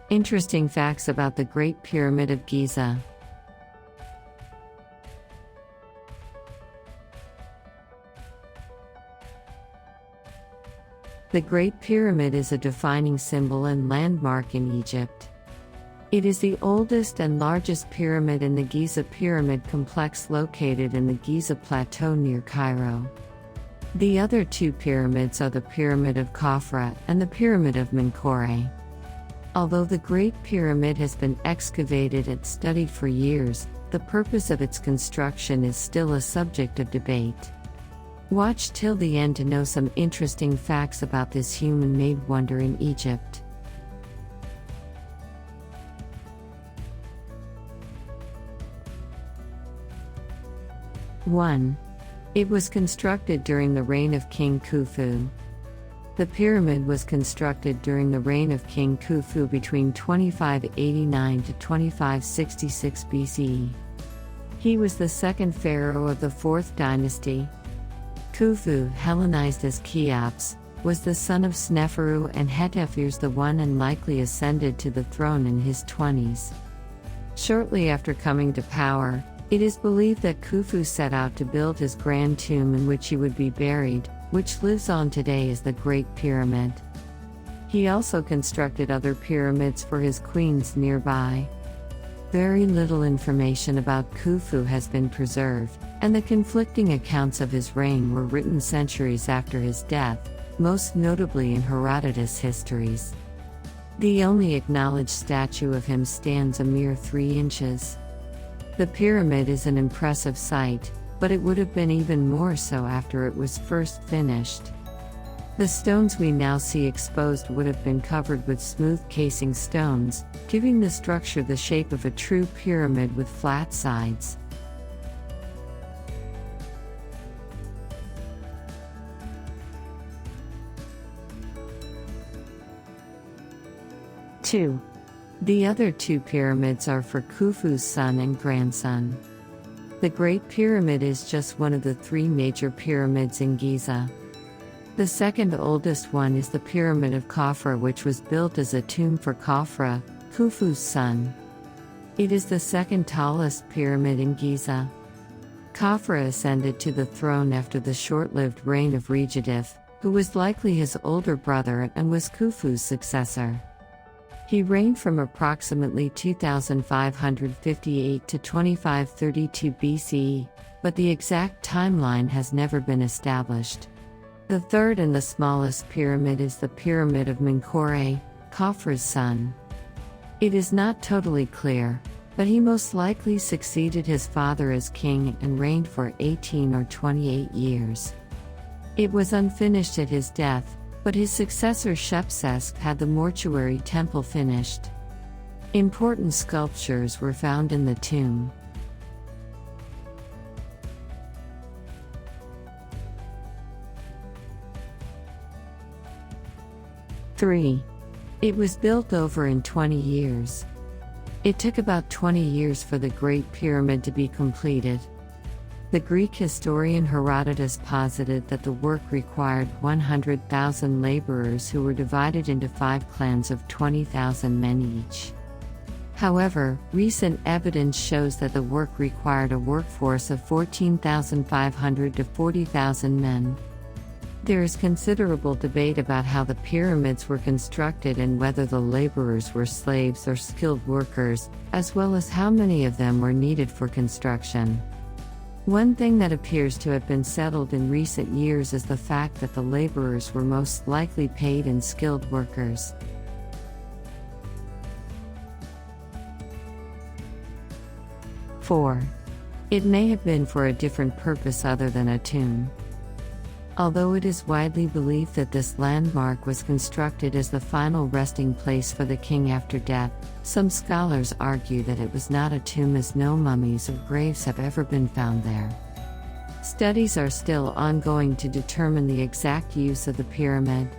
Interesting facts about the Great Pyramid of Giza. The Great Pyramid is a defining symbol and landmark in Egypt. It is the oldest and largest pyramid in the Giza Pyramid complex located in the Giza Plateau near Cairo. The other two pyramids are the Pyramid of Khafre and the Pyramid of Menkaure. Although the Great Pyramid has been excavated and studied for years, the purpose of its construction is still a subject of debate. Watch till the end to know some interesting facts about this human-made wonder in Egypt. One. It was constructed during the reign of King Khufu. The pyramid was constructed during the reign of King Khufu between 2589 to 2566 BCE. He was the second pharaoh of the 4th dynasty. Khufu, Hellenized as Cheops, was the son of Sneferu and Hetepheres I and likely ascended to the throne in his 20s. Shortly after coming to power, it is believed that Khufu set out to build his grand tomb in which he would be buried, which lives on today as the Great Pyramid. He also constructed other pyramids for his queens nearby. Very little information about Khufu has been preserved, and the conflicting accounts of his reign were written centuries after his death, most notably in Herodotus' histories. The only acknowledged statue of him stands a mere 3 inches. The pyramid is an impressive sight, but it would have been even more so after it was first finished. The stones we now see exposed would have been covered with smooth casing stones, giving the structure the shape of a true pyramid with flat sides. Two. The other two pyramids are for Khufu's son and grandson. The Great Pyramid is just one of the 3 major pyramids in Giza. The second oldest one is the Pyramid of Khafre, which was built as a tomb for Khafre, Khufu's son. It is the second tallest pyramid in Giza. Khafre ascended to the throne after the short-lived reign of Regedif, who was likely his older brother and was Khufu's successor. He reigned from approximately 2558 to 2532 BCE, but the exact timeline has never been established. The third and the smallest pyramid is the Pyramid of Menkaure, Khafre's son. It is not totally clear, but he most likely succeeded his father as king and reigned for 18 or 28 years. It was unfinished at his death, but his successor Shepsesk had the mortuary temple finished. Important sculptures were found in the tomb. Three. It was built over in 20 years. It took about 20 years for the Great Pyramid to be completed. The Greek historian Herodotus posited that the work required 100,000 laborers who were divided into 5 clans of 20,000 men each. However, recent evidence shows that the work required a workforce of 14,500 to 40,000 men. There is considerable debate about how the pyramids were constructed and whether the laborers were slaves or skilled workers, as well as how many of them were needed for construction. One thing that appears to have been settled in recent years is the fact that the laborers were most likely paid in skilled workers. Four. It may have been for a different purpose other than a tomb. Although it is widely believed that this landmark was constructed as the final resting place for the king after death, some scholars argue that it was not a tomb as no mummies or graves have ever been found there. Studies are still ongoing to determine the exact use of the pyramid.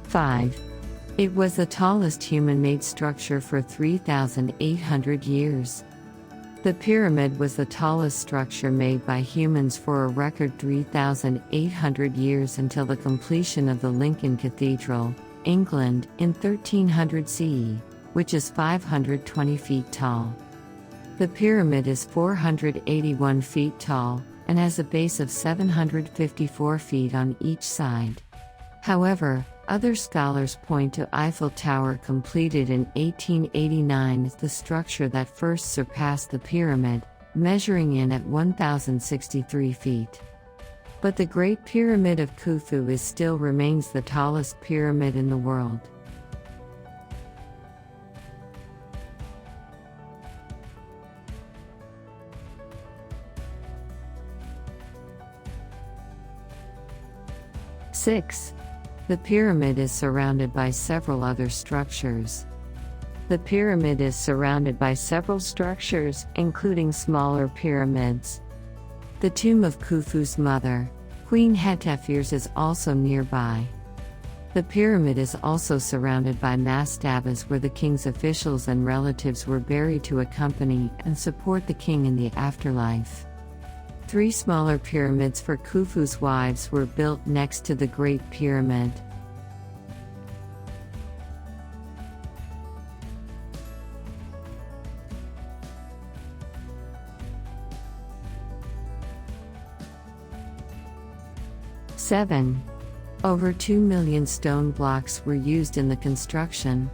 Five. It was the tallest human-made structure for 3,800 years. The pyramid was the tallest structure made by humans for a record 3,800 years until the completion of the Lincoln Cathedral, England, in 1300 CE, which is 520 feet tall. The pyramid is 481 feet tall and has a base of 754 feet on each side. However, other scholars point to Eiffel Tower, completed in 1889, as the structure that first surpassed the pyramid, measuring in at 1,063 feet. But the Great Pyramid of Khufu still remains the tallest pyramid in the world. Six. The pyramid is surrounded by several other structures. The pyramid is surrounded by several structures, including smaller pyramids. The tomb of Khufu's mother, Queen Hetepheres, is also nearby. The pyramid is also surrounded by mastabas, where the king's officials and relatives were buried to accompany and support the king in the afterlife. 3 smaller pyramids for Khufu's wives were built next to the Great Pyramid. Seven. Over 2 million stone blocks were used in the construction.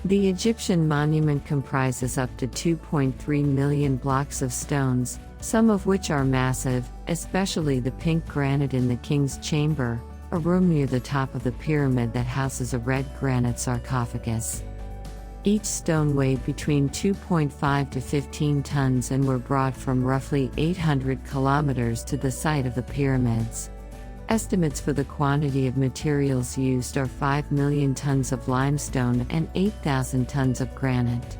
The Egyptian monument comprises up to 2.3 million blocks of stones, some of which are massive, especially the pink granite in the king's chamber, a room near the top of the pyramid that houses a red granite sarcophagus. Each stone weighed between 2.5 to 15 tons and were brought from roughly 800 kilometers to the site of the pyramids. Estimates for the quantity of materials used are 5 million tons of limestone and 8,000 tons of granite.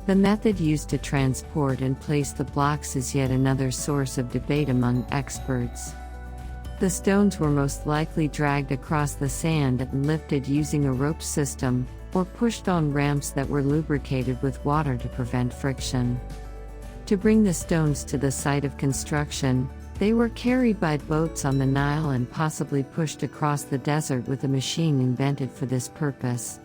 The method used to transport and place the blocks is yet another source of debate among experts. The stones were most likely dragged across the sand and lifted using a rope system, or pushed on ramps that were lubricated with water to prevent friction. To bring the stones to the site of construction, they were carried by boats on the Nile and possibly pushed across the desert with a machine invented for this purpose.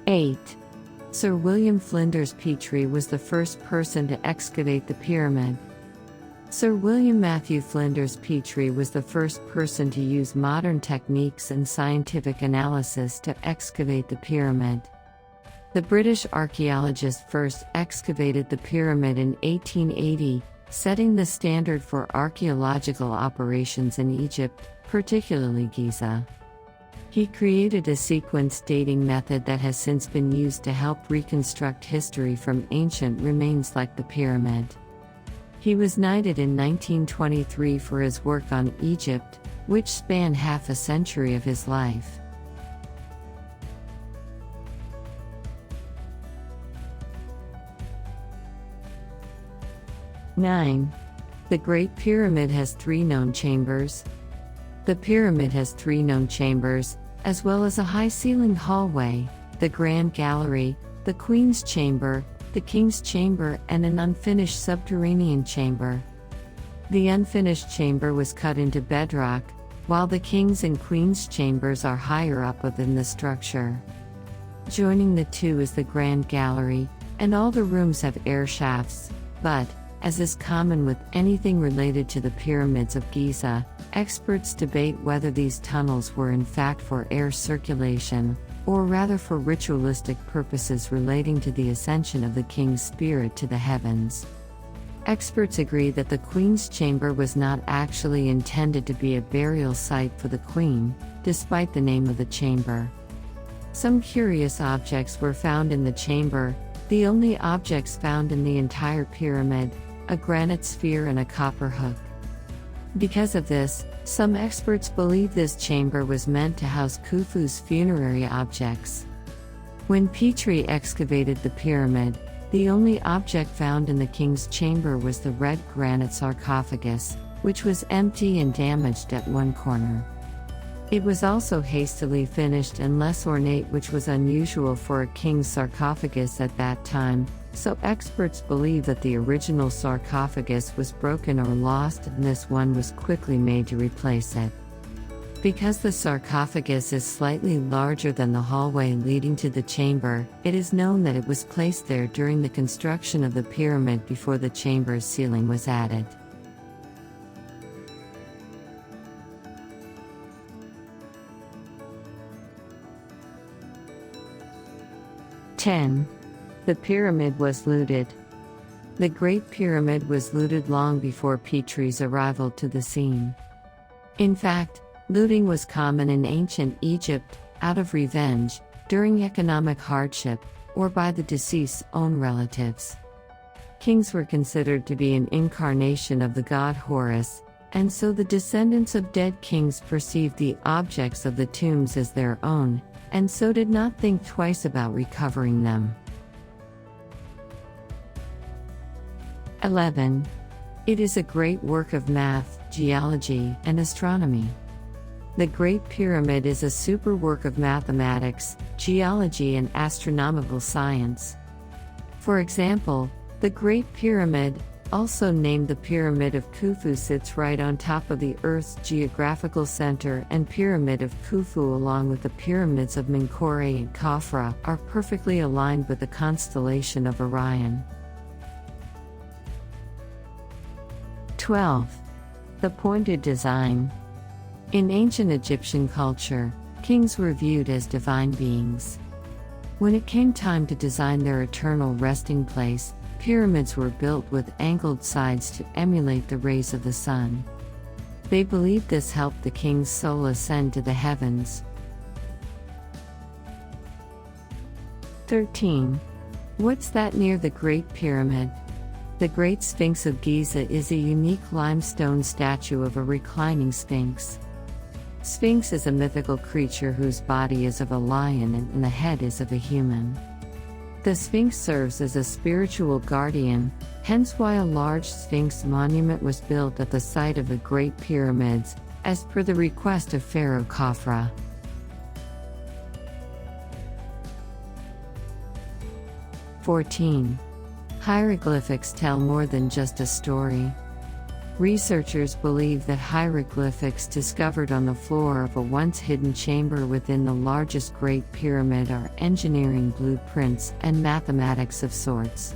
Eight. Sir William Flinders Petrie was the first person to excavate the pyramid. Sir William Matthew Flinders Petrie was the first person to use modern techniques and scientific analysis to excavate the pyramid. The British archaeologist first excavated the pyramid in 1880, setting the standard for archaeological operations in Egypt, particularly Giza. He created a sequence dating method that has since been used to help reconstruct history from ancient remains like the pyramid. He was knighted in 1923 for his work on Egypt, which spanned half a century of his life. Nine. The Great Pyramid has 3 known chambers. The pyramid has 3 known chambers, as well as a high-ceilinged hallway, the Grand Gallery, the Queen's Chamber, the King's Chamber, and an unfinished subterranean chamber. The unfinished chamber was cut into bedrock, while the King's and Queen's chambers are higher up within the structure. Joining the two is the Grand Gallery, and all the rooms have air shafts, but, as is common with anything related to the pyramids of Giza, experts debate whether these tunnels were in fact for air circulation, or rather for ritualistic purposes relating to the ascension of the king's spirit to the heavens. Experts agree that the Queen's Chamber was not actually intended to be a burial site for the Queen, despite the name of the chamber. Some curious objects were found in the chamber, the only objects found in the entire pyramid: a granite sphere and a copper hook. Because of this, some experts believe this chamber was meant to house Khufu's funerary objects. When Petrie excavated the pyramid, the only object found in the king's chamber was the red granite sarcophagus, which was empty and damaged at one corner. It was also hastily finished and less ornate, which was unusual for a king's sarcophagus at that time, so experts believe that the original sarcophagus was broken or lost and this one was quickly made to replace it. Because the sarcophagus is slightly larger than the hallway leading to the chamber, it is known that it was placed there during the construction of the pyramid before the chamber's ceiling was added. The pyramid was looted. The Great Pyramid was looted long before Petrie's arrival to the scene. In fact, looting was common in ancient Egypt, out of revenge, during economic hardship, or by the deceased's own relatives. Kings were considered to be an incarnation of the god Horus, and so the descendants of dead kings perceived the objects of the tombs as their own, and so did not think twice about recovering them. 11. It is a great work of math, geology, and astronomy. The Great Pyramid is a super work of mathematics, geology, and astronomical science. For example, the Great Pyramid, also named the Pyramid of Khufu, sits right on top of the Earth's geographical center, and Pyramid of Khufu, along with the Pyramids of Menkaure and Khafre, are perfectly aligned with the constellation of Orion. 12. The pointed design. In ancient Egyptian culture, kings were viewed as divine beings. When it came time to design their eternal resting place, pyramids were built with angled sides to emulate the rays of the sun. They believed this helped the king's soul ascend to the heavens. 13. What's that near the Great Pyramid? The Great Sphinx of Giza is a unique limestone statue of a reclining sphinx. Sphinx is a mythical creature whose body is of a lion and the head is of a human. The Sphinx serves as a spiritual guardian, hence why a large Sphinx monument was built at the site of the Great Pyramids, as per the request of Pharaoh Khafre. 14. Hieroglyphics tell more than just a story. Researchers believe that hieroglyphics discovered on the floor of a once hidden chamber within the largest Great Pyramid are engineering blueprints and mathematics of sorts.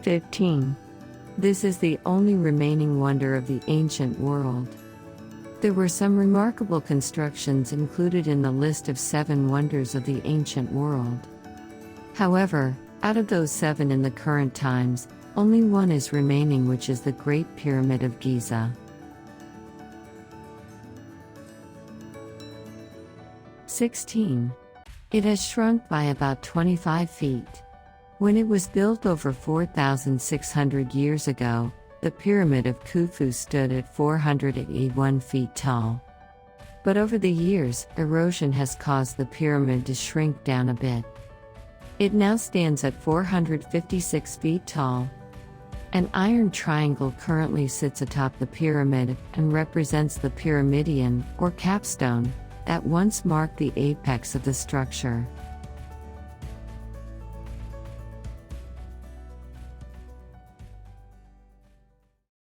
15. This is the only remaining wonder of the ancient world. There were some remarkable constructions included in the list of 7 wonders of the ancient world. However, out of those 7 in the current times, only one is remaining, which is the Great Pyramid of Giza. 16. It has shrunk by about 25 feet. When it was built over 4,600 years ago, the Pyramid of Khufu stood at 481 feet tall. But over the years, erosion has caused the pyramid to shrink down a bit. It now stands at 456 feet tall. An iron triangle currently sits atop the pyramid and represents the pyramidion, or capstone, that once marked the apex of the structure.